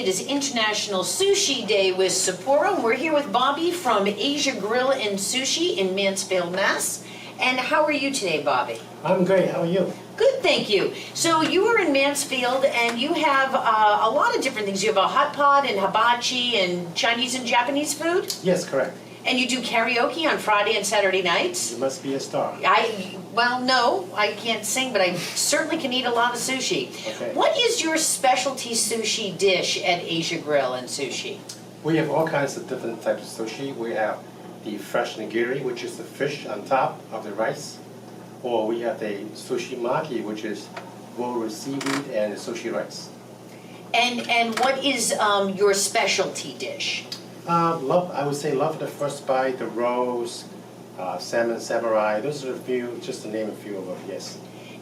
it is International Sushi Day with Sapporo, and we're here with Bobby from Asia Grill and Sushi in Mansfield, Mass. And how are you today, Bobby? I'm great. How are you? Good, thank you. So you were in Mansfield, and you have a lot of different things. You have a hot pot and hibachi and Chinese and Japanese food? Yes, correct. And you do karaoke on Friday and Saturday nights? You must be a star. Well, no, I can't sing, but I certainly can eat a lot of sushi. Okay. What is your specialty sushi dish at Asia Grill and Sushi? We have all kinds of different types of sushi. We have the fresh nigiri, which is the fish on top of the rice. Or we have the sushi maki, which is rolled with seaweed and sushi rice. And what is your specialty dish? I would say love at the first bite, the rolls, salmon samurai. Those are a few, just to name a few of them, yes.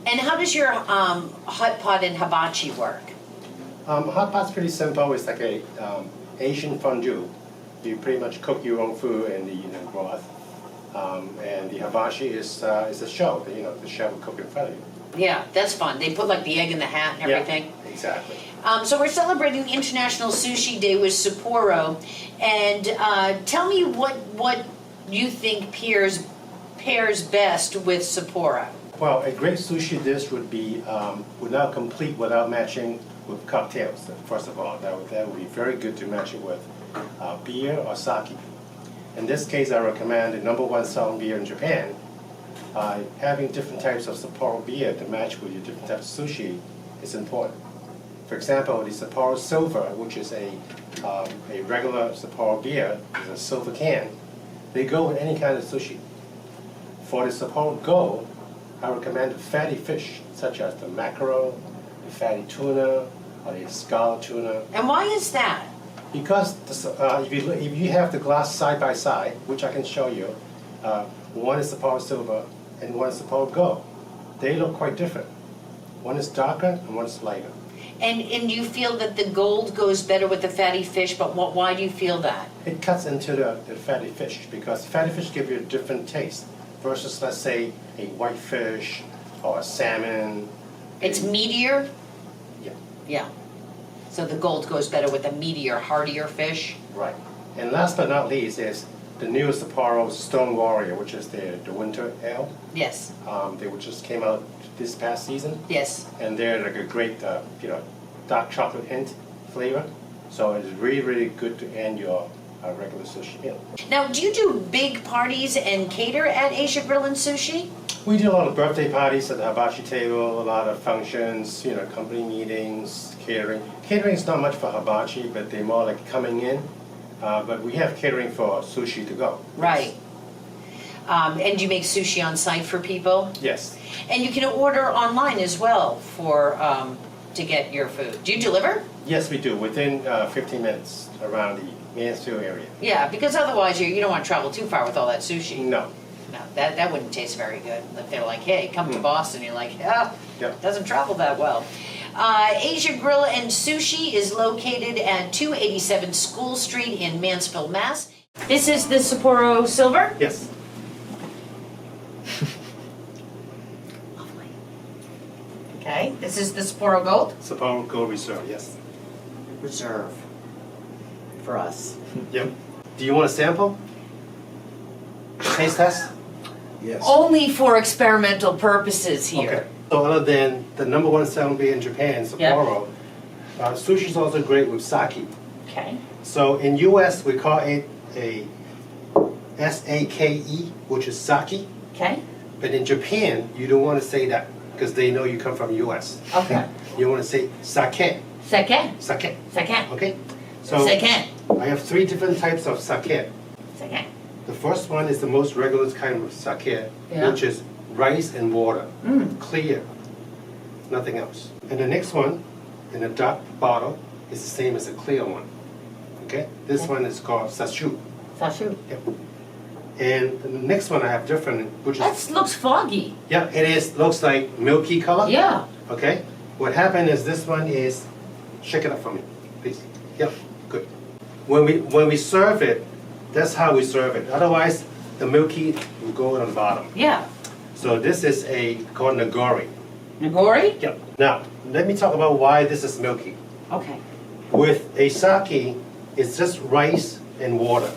And how does your hot pot and hibachi work? Hot pot's pretty simple. It's like a Asian fondue. You pretty much cook your own food in the broth. And the hibachi is a shell. The shell will cook in front of you. Yeah, that's fun. They put like the egg in the hat and everything. Yeah, exactly. So we're celebrating International Sushi Day with Sapporo, and tell me what you think pairs best with Sapporo. Well, a great sushi dish would not complete without matching with cocktails. First of all, that would be very good to match it with beer or sake. In this case, I recommend the #1 selling beer in Japan. Having different types of Sapporo beer to match with your different types of sushi is important. For example, the Sapporo Silver, which is a regular Sapporo beer, is a silver can. They go with any kind of sushi. For the Sapporo Gold, I recommend the fatty fish, such as the mackerel, the fatty tuna, or the scallop tuna. And why is that? Because if you have the glass side by side, which I can show you, one is Sapporo Silver and one is Sapporo Gold. They look quite different. One is darker and one is lighter. And you feel that the gold goes better with the fatty fish, but why do you feel that? It cuts into the fatty fish because fatty fish give you a different taste versus, let's say, a white fish or a salmon. It's meatier? Yeah. Yeah. So the gold goes better with the meatier, heartier fish? Right. And last but not least is the new Sapporo Stone Warrior, which is the winter ale. Yes. They just came out this past season. Yes. And they're like a great, dark chocolate hint flavor. So it's really, really good to end your regular sushi meal. Now, do you do big parties and cater at Asia Grill and Sushi? We do a lot of birthday parties at the hibachi table, a lot of functions, company meetings, catering. Catering is not much for hibachi, but they're more like coming in. But we have catering for sushi to go. Right. And you make sushi on site for people? Yes. And you can order online as well to get your food. Do you deliver? Yes, we do, within 15 minutes around the Mansfield area. Yeah, because otherwise you don't want to travel too far with all that sushi. No. No, that wouldn't taste very good. If they're like, hey, come to Boston, you're like, Yep. Doesn't travel that well. Asia Grill and Sushi is located at 287 School Street in Mansfield, Mass. This is the Sapporo Silver? Yes. Lovely. Okay, this is the Sapporo Gold? Sapporo Gold Reserve, yes. Reserve. For us. Yep. Do you want a sample? Taste test? Yes. Only for experimental purposes here. Okay. So other than the #1 selling beer in Japan, Sapporo, sushi is also great with sake. Okay. So in U.S. we call it a S-A-K-E, which is sake. Okay. But in Japan, you don't want to say that because they know you come from U.S. Okay. You want to say sake. Sake. Sake. Sake. Okay. So Sake. I have 3 different types of sake. Sake. The first one is the most regular kind of sake, which is rice and water, clear, nothing else. And the next one, in a dark bottle, is the same as the clear one. Okay? This one is called sashu. Sashu. Yep. And the next one I have different, which is... That looks foggy. Yeah, it is. Looks like milky color. Yeah. Okay? What happened is this one is... Shake it up for me, please. Yep, good. When we serve it, that's how we serve it. Otherwise, the milky will go on the bottom. Yeah. So this is called nagori. Nagori? Yep. Now, let me talk about why this is milky. Okay. With a sake, it's just rice and water.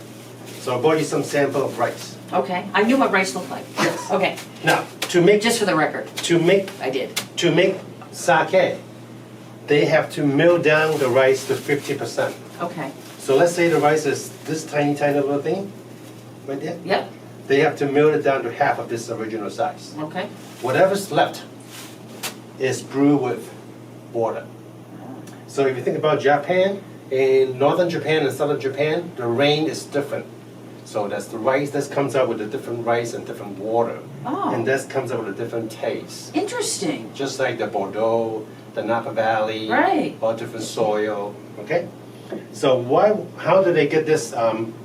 So I brought you some sample of rice. Okay, I knew what rice looked like. Yes. Okay, Now, to make just for the record, I did. to make sake, they have to mill down the rice to 50%. Okay, So let's say the rice is this tiny, tiny little thing, right there. yep, They have to mill it down to half of this original size. okay. Whatever's left is brewed with water. So if you think about Japan, in northern Japan and southern Japan, the rain is different. So that's the rice that comes out with a different rice and different water. Oh. And that comes out with a different taste. Interesting. Just like the Bordeaux, the Napa Valley, Right. all different soil, okay? So how do they get this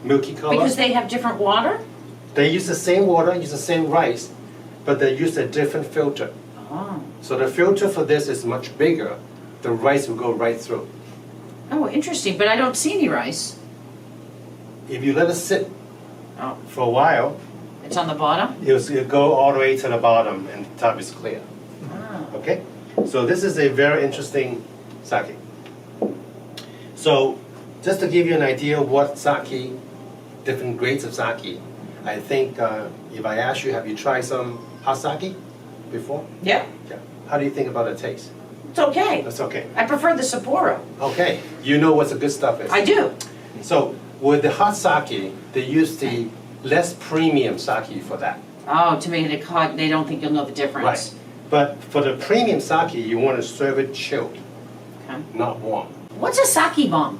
milky color? Because they have different water? They use the same water, use the same rice, but they use a different filter. Oh. So the filter for this is much bigger. The rice will go right through. Oh, interesting, but I don't see any rice. If you let it sit Oh, for a while, it's on the bottom? it'll go all the way to the bottom and the top is clear. Ah. Okay? So this is a very interesting sake. So just to give you an idea of what sake, different grades of sake, I think if I ask you, have you tried some hot sake before? Yep, Yeah. How do you think about the taste? it's okay. That's okay. I prefer the Sapporo. Okay. You know what the good stuff is. I do. So with the hot sake, they use the less premium sake for that. Oh, to make it hot, they don't think you'll know the difference. Right. But for the premium sake, you want to serve it chilled, Okay. not warm. What's a sake bomb?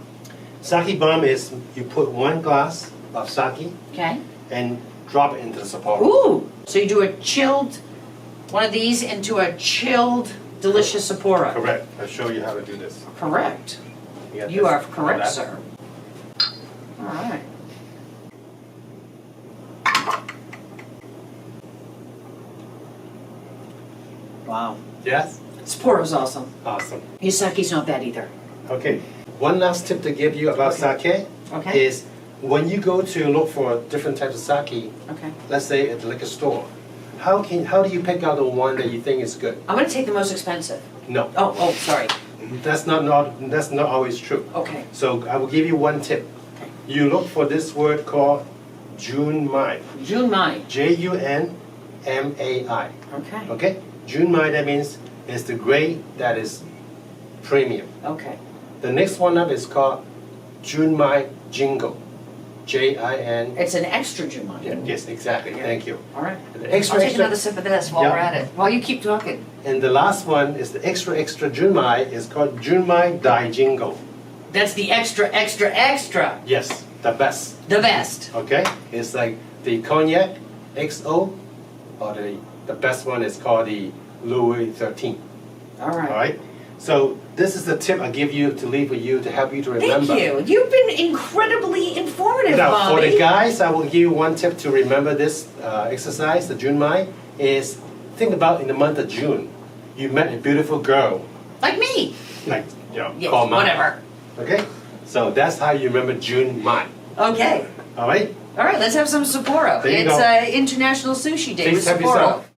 Sake bomb is you put 1 glass of sake Okay. and drop it into the Sapporo. Ooh, so you do a chilled, one of these into a chilled, delicious Sapporo. Correct. I'll show you how to do this. Correct. got You this, are correct, that. sir. All right. Wow. Yes? Sapporo's awesome. Awesome. Your sake's not bad either. Okay. One last tip to give you about sake Okay. is when you go to look for different types of sake, Okay. let's say at the liquor store, how do you pick out the one that you think is good? I'm gonna take the most expensive. No, Oh, sorry. that's not always true. Okay. So I will give you one tip. Okay. You look for this word called Junmai. Junmai. Junmai. Okay. Okay? Junmai, that means it's the grade that is premium. Okay. The next one up is called Junmai Jingo. Jin. It's an extra Junmai. Yes, exactly. Thank you. All right. And the extra I'll take extra. another sip of this while Yeah. we're at it. While you keep talking. And the last one is the extra extra Junmai is called Junmai Dai Jingo. That's the extra, extra, extra. Yes, the best. The best. Okay? It's like the cognac XO, or the best one is called the Louis 13. All right. All right? So this is the tip I give you to leave with you to help you to remember. Thank you. You've been incredibly informative, Now, for Bobby. the guys, I will give you one tip to remember this exercise, the Junmai, is think about in the month of June, you met a beautiful girl, Like me. like, Yes, call mom. whatever. Okay? So that's how you remember Junmai. Okay. All right? All right, let's have some Sapporo. There you It's go. International Sushi Day Please with help Sapporo. yourself.